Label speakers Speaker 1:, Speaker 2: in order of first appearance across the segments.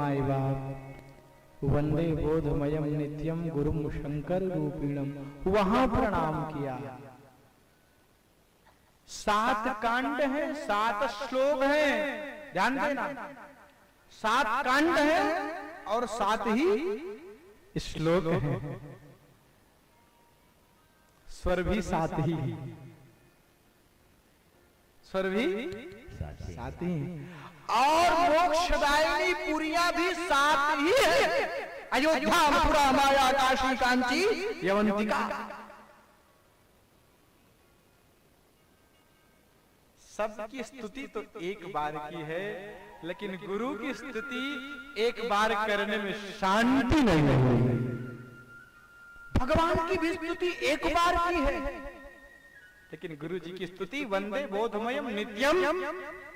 Speaker 1: माई बाप। वंदे बोधमयम नित्यम गुरुम शंकर रूपिणम, वहां प्रणाम किया। 7 कांड हैं, 7 श्लोक हैं, ध्यान देना। 7 कांड हैं और 7 ही श्लोक हैं। स्वर भी 7 ही, स्वर भी 7 ही, और मोक्षदायिनी पुरिया भी 7 ही है। अयोध्या, मथुरा, माया, काशी, कांची, यवंतिका। सबकी स्तुति तो एक बार की है, लेकिन गुरु की स्तुति एक बार करने में शांति नहीं है। भगवान की भी स्तुति एक बार की है, लेकिन गुरु जी की स्तुति वंदे बोधमयम नित्यम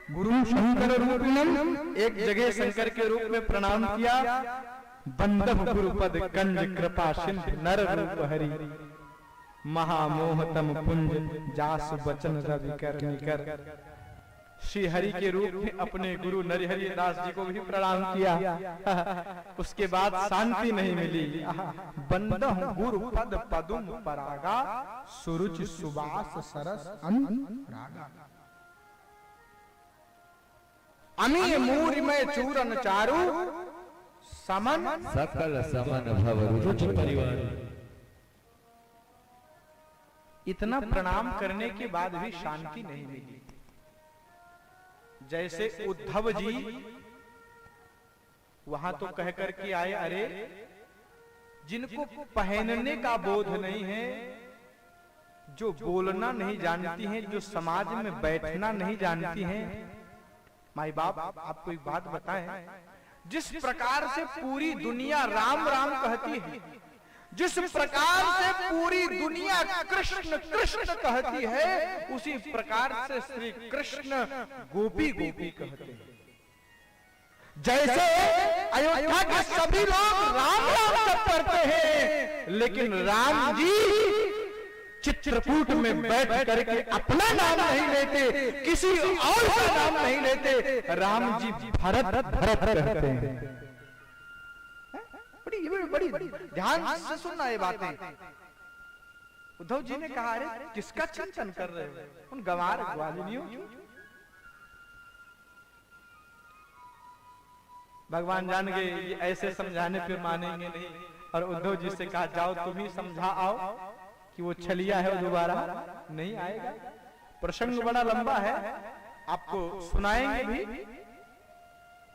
Speaker 1: गुरु शंकर रूपिणम। एक जगह शंकर के रूप में प्रणाम किया। बंदव गुरुपद कंज कृपा सिंधु नर रूप हरि, महामोहतम पुंज जास बचन रवि कर निकर। श्री हरि के रूप में अपने गुरु नरहरि दास जी को भी प्रणाम किया। उसके बाद शांति नहीं मिली। बंदहु गुरु पद पदुम परागा, सुरुचि सुबास सरस अनुरागा। अमी मूरि में चूरन चारु, समन
Speaker 2: सकल समन भव रुचि परिवार।
Speaker 1: इतना प्रणाम करने के बाद भी शांति नहीं मिली। जैसे उद्धव जी वहां तो कह करके आए, अरे जिनको पहनने का बोध नहीं है, जो बोलना नहीं जानती हैं, जो समाज में बैठना नहीं जानती हैं। माई बाप आपको एक बात बताएं, जिस प्रकार से पूरी दुनिया राम राम कहती है, जिस प्रकार से पूरी दुनिया कृष्ण कृष्ण कहती है, उसी प्रकार से श्री कृष्ण गोपी गोपी कहते हैं। जैसे अयोध्या के सभी लोग राम राम जप करते हैं, लेकिन राम जी चित्रकूट में बैठ करके अपना नाम नहीं लेते, किसी और का नाम नहीं लेते। राम जी भरत भरत कहते हैं। बड़ी ध्यान से सुनना ये बातें। उद्धव जी ने कहा, अरे किसका चिंतन कर रहे हो? उन गंवार ग्वालिनियों। भगवान जान गए ये ऐसे समझाने पे मानेंगे नहीं, और उद्धव जी से कहा, जाओ तुम ही समझा आओ कि वो छलिया है, वो दोबारा नहीं आएगा। प्रसंग बड़ा लंबा है, आपको सुनाएंगे भी।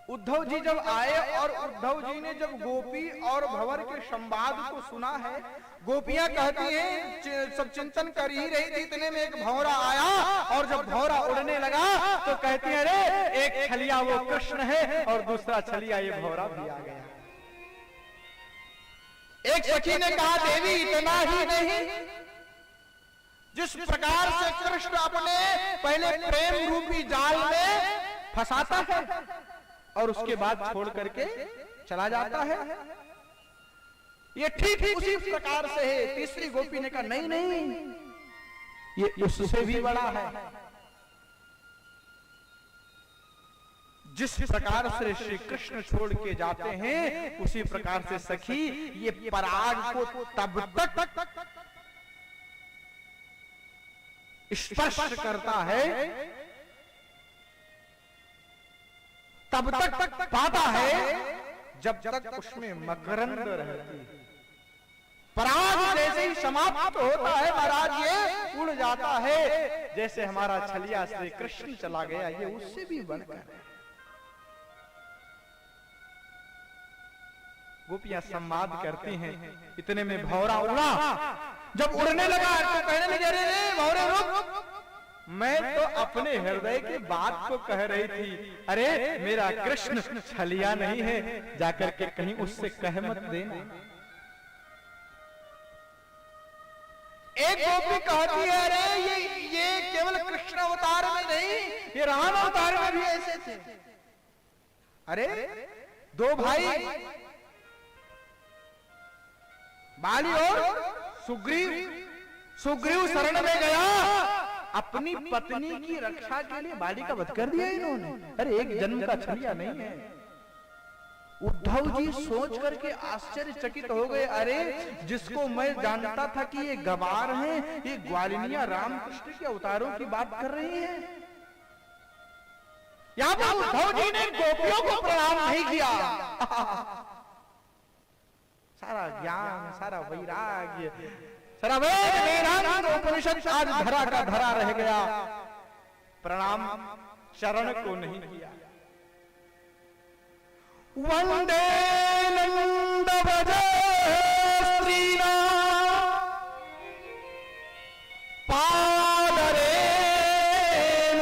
Speaker 1: उद्धव जी जब आए और उद्धव जी ने जब गोपी और भंवर के संवाद को सुना है, गोपियां कहती हैं, सब चिंतन कर ही रही थी, इतने में एक भंवरा आया, और जब भंवरा उड़ने लगा तो कहती है, अरे एक छलिया वो कृष्ण है और दूसरा छलिया ये भंवरा भी आ गया। एक सखी ने कहा, देवी इतना ही नहीं, जिस प्रकार से कृष्ण अपने पहले प्रेम रूपी जाल में फंसाता है और उसके बाद छोड़ करके चला जाता है, ये ठीक उसी प्रकार से है। तीसरी गोपी ने कहा, नहीं नहीं, ये उससे भी बड़ा है। जिस प्रकार से श्री कृष्ण छोड़ के जाते हैं, उसी प्रकार से सखी ये पराग को तब तक स्पर्श करता है, तब तक पाता है, जब तक उसमें मकरंद रहती है। पराग जैसे ही समाप्त होता है महाराज, ये उड़ जाता है। जैसे हमारा छलिया श्री कृष्ण चला गया, ये उससे भी बढ़कर। गोपियां संवाद करती हैं, इतने में भंवरा उड़ा। जब उड़ने लगा तो कहने लगे, अरे भंवरे रुक, मैं तो अपने हृदय की बात को कह रही थी। अरे मेरा कृष्ण छलिया नहीं है, जाकर के कहीं उससे कह मत देना। एक गोपी कहती है, अरे ये केवल कृष्ण अवतार में नहीं, ये राम अवतार में भी ऐसे थे। अरे दो भाई बाली और सुग्रीव शरण में गया, अपनी पत्नी की रक्षा के लिए बाली का वध कर दिया इन्होंने। अरे एक जन्म का छलिया नहीं है, उद्धव जी सोच करके आश्चर्यचकित हो गए, अरे जिसको मैं जानता था कि ये गवार हैं, ये ग्वालिनिया रामकृष्ण के अवतारों की बात कर रही हैं। यहाँ पर उद्धव जी ने गोपियों को प्रणाम नहीं किया। सारा ज्ञान, सारा वैराग्य, सारा वेद वेदांत उपनिषद आज धरा का धरा रह गया, प्रणाम चरण को नहीं किया। वंदे नंद व्रज स्त्रीणा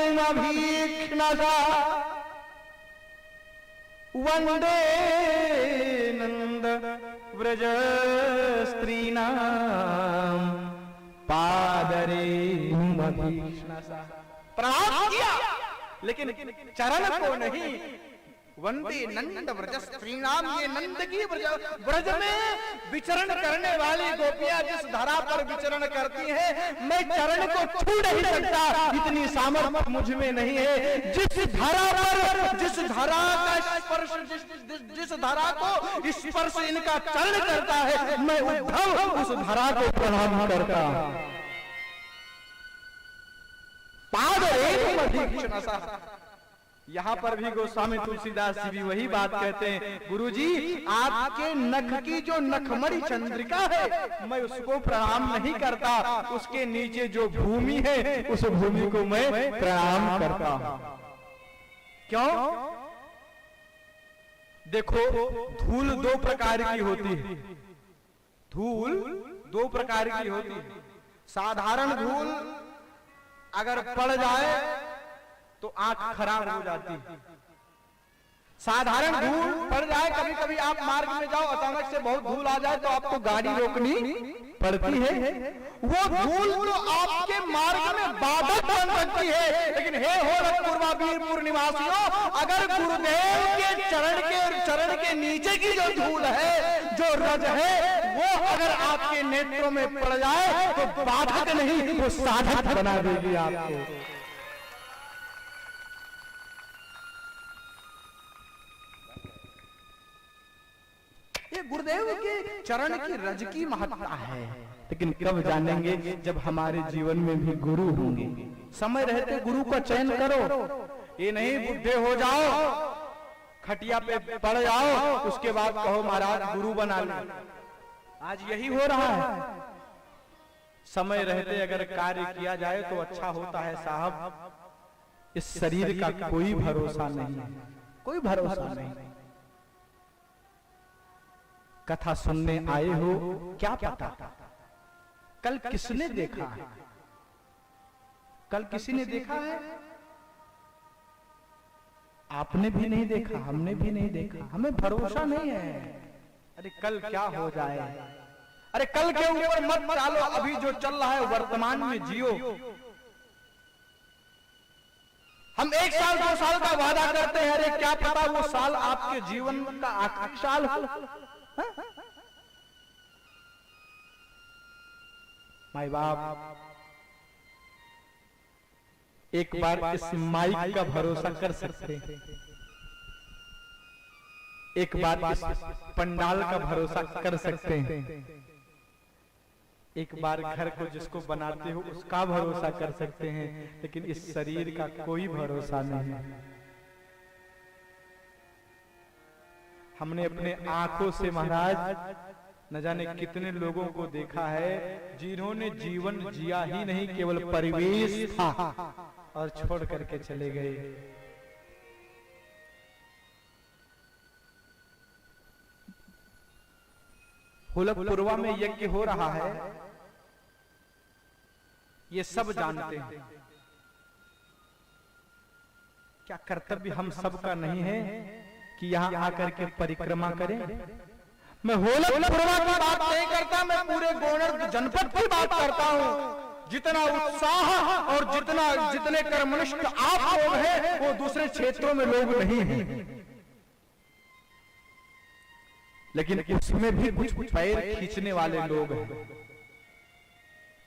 Speaker 1: पादरेणुमभीक्ष्णसा, वंदे नंद व्रज स्त्रीणा पादरेणुमभीक्ष्णसा। प्रणाम किया लेकिन चरण को नहीं। वंदे नंद व्रज स्त्रीणाम, ये नंद की व्रज में विचरण करने वाली गोपियां जिस धरा पर विचरण करती हैं, मैं चरण को छू नहीं सकता, इतनी सामर्थ्य मुझ में नहीं है। जिस धरा पर, जिस धरा का स्पर्श, जिस धरा को स्पर्श इनका चरण करता है, मैं उद्धव उस धरा को प्रणाम करता। पादरेणुमभीक्ष्णसा। यहाँ पर भी गोस्वामी तुलसीदास जी भी वही बात कहते हैं, गुरुजी आपके नख की जो नखमणि चंद्रिका है, मैं उसको प्रणाम नहीं करता, उसके नीचे जो भूमि है उस भूमि को मैं प्रणाम करता हूं। क्यों? देखो, धूल दो प्रकार की होती है। धूल दो प्रकार की होती है। साधारण धूल अगर पड़ जाए तो आंख खराब हो जाती है। साधारण धूल पड़ जाए, कभी कभी आप मार्ग में जाओ, अचानक से बहुत धूल आ जाए तो आपको गाड़ी रोकनी पड़ती है। वो धूल तो आपके मार्ग में बाधक बन सकती है, लेकिन हे गोरखपुरवा वीरपुर निवासियों, अगर गुरुदेव के चरण के नीचे की जो धूल है, जो रज है, वो अगर आपके नेत्रों में पड़ जाए तो बाधक नहीं, वो साधक बना देगी आपको। ये गुरुदेव के चरण की रज की महत्ता है, लेकिन कब जानेंगे जब हमारे जीवन में भी गुरु होंगे। समय रहते गुरु का चयन करो, ये नहीं बुढ़े हो जाओ, खटिया पे पड़ जाओ, उसके बाद कहो महाराज गुरु बना लो। आज यही हो रहा है। समय रहते अगर कार्य किया जाए तो अच्छा होता है साहब। इस शरीर का कोई भरोसा नहीं, कोई भरोसा नहीं। कथा सुनने आए हो, क्या पता कल किसने देखा है, कल किसी ने देखा है? आपने भी नहीं देखा, हमने भी नहीं देखा, हमें भरोसा नहीं है। अरे कल क्या हो जाए, अरे कल के ऊपर मत चालो, अभी जो चल रहा है वर्तमान में जियो। हम 1 साल 2 साल का वादा करते हैं, अरे क्या पता वो साल आपके जीवन का आखिरी साल हो। माई बाप, एक बार इस माइक का भरोसा कर सकते हैं, एक बार इस पंडाल का भरोसा कर सकते हैं, एक बार घर को जिसको बनाते हो उसका भरोसा कर सकते हैं, लेकिन इस शरीर का कोई भरोसा नहीं है। हमने अपने आंखों से महाराज न जाने कितने लोगों को देखा है जिन्होंने जीवन जिया ही नहीं, केवल परिवेश था और छोड़ करके चले गए। गोरखपुरवा में यज्ञ हो रहा है, ये सब जानते हैं। क्या कर्तव्य हम सबका नहीं है कि यहाँ आकर के परिक्रमा करें? मैं गोरखपुरवा की बात नहीं करता, मैं पूरे गोंडर जनपद की बात करता हूँ। जितना उत्साह और जितने कर्मनिष्ठ आप लोग हैं, वो दूसरे क्षेत्रों में लोग नहीं हैं, लेकिन उसमें भी कुछ पैर खींचने वाले लोग हैं।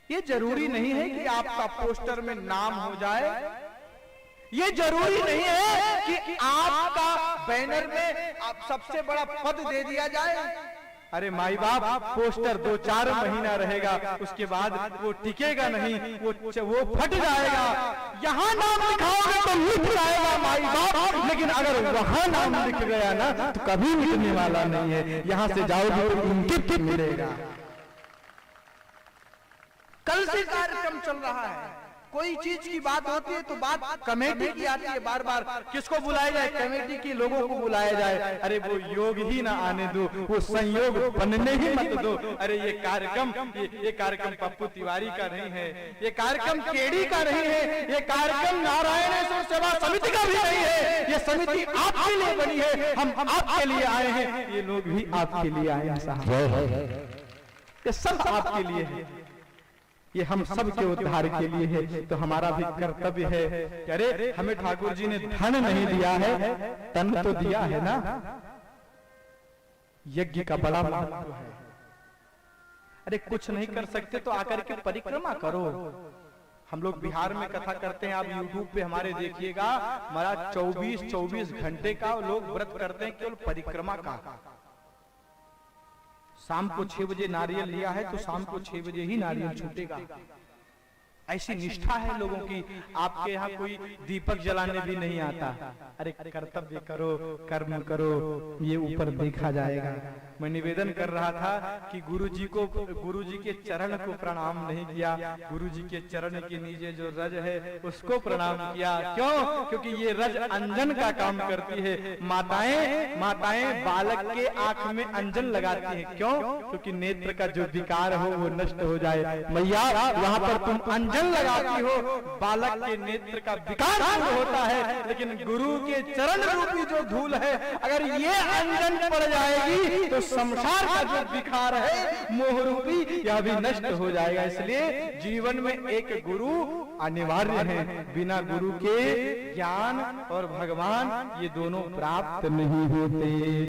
Speaker 1: ये जरूरी नहीं है कि आपका पोस्टर में नाम हो जाए, ये जरूरी नहीं है कि आपका बैनर में सबसे बड़ा पद दे दिया जाए। अरे माई बाप, पोस्टर 2-4 महीना रहेगा, उसके बाद वो टिकेगा नहीं, वो फट जाएगा। यहाँ नाम लिखाओगे तो लिख जाएगा माई बाप, लेकिन अगर वहाँ नाम लिख गया ना तो कभी मिटने वाला नहीं है। यहाँ से जाओगे तो इंगित मिलेगा। कल से कार्यक्रम चल रहा है, कोई चीज की बात होती है तो बात कमेटी की आती है, बार बार किसको बुलाया जाए, कमेटी के लोगों को बुलाया जाए। अरे वो योग ही ना आने दो, वो संयोग बनने ही मत दो। अरे ये कार्यक्रम पप्पू तिवारी का नहीं है, ये कार्यक्रम केडी का नहीं है, ये कार्यक्रम नारायणेश्वर सेवा समिति का भी नहीं है। ये समिति आपके लिए बनी है, हम आपके लिए आए हैं, ये लोग भी आपके लिए आए हैं साहब। ये सब आपके लिए है, ये हम सब के उद्धार के लिए है। तो हमारा भी कर्तव्य है कि अरे हमें ठाकुर जी ने धन नहीं दिया है, तन तो दिया है ना। यज्ञ का बड़ा महत्व है। अरे कुछ नहीं कर सकते तो आकर के परिक्रमा करो। हम लोग बिहार में कथा करते हैं, आप यूट्यूब पे हमारे देखिएगा, हमारा 24 घंटे का लोग व्रत करते हैं केवल परिक्रमा का। शाम को 6 बजे नारियल लिया है तो शाम को 6 बजे ही नारियल छूटेगा। ऐसी निष्ठा है लोगों की। आपके यहाँ कोई दीपक जलाने भी नहीं आता। अरे कर्तव्य करो, कर्म करो, ये ऊपर देखा जाएगा। मैं निवेदन कर रहा था कि गुरुजी के चरण को प्रणाम नहीं किया, गुरुजी के चरण के नीचे जो रज है उसको प्रणाम किया। क्यों? क्योंकि ये रज अंजन का काम करती है। माताएं बालक के आंख में अंजन लगाती हैं। क्यों? क्योंकि नेत्र का जो विकार हो वो नष्ट हो जाए। मैया वहां पर तुम अंजन लगाती हो, बालक के नेत्र का विकार दूर होता है। लेकिन गुरु के चरण रूपी जो धूल है, अगर ये अंजन पड़ जाएगी तो संसार का जो विकार है मोह रूपी, यह भी नष्ट हो जाएगा। इसलिए जीवन में एक गुरु अनिवार्य है। बिना गुरु के ज्ञान और भगवान ये दोनों प्राप्त नहीं होते।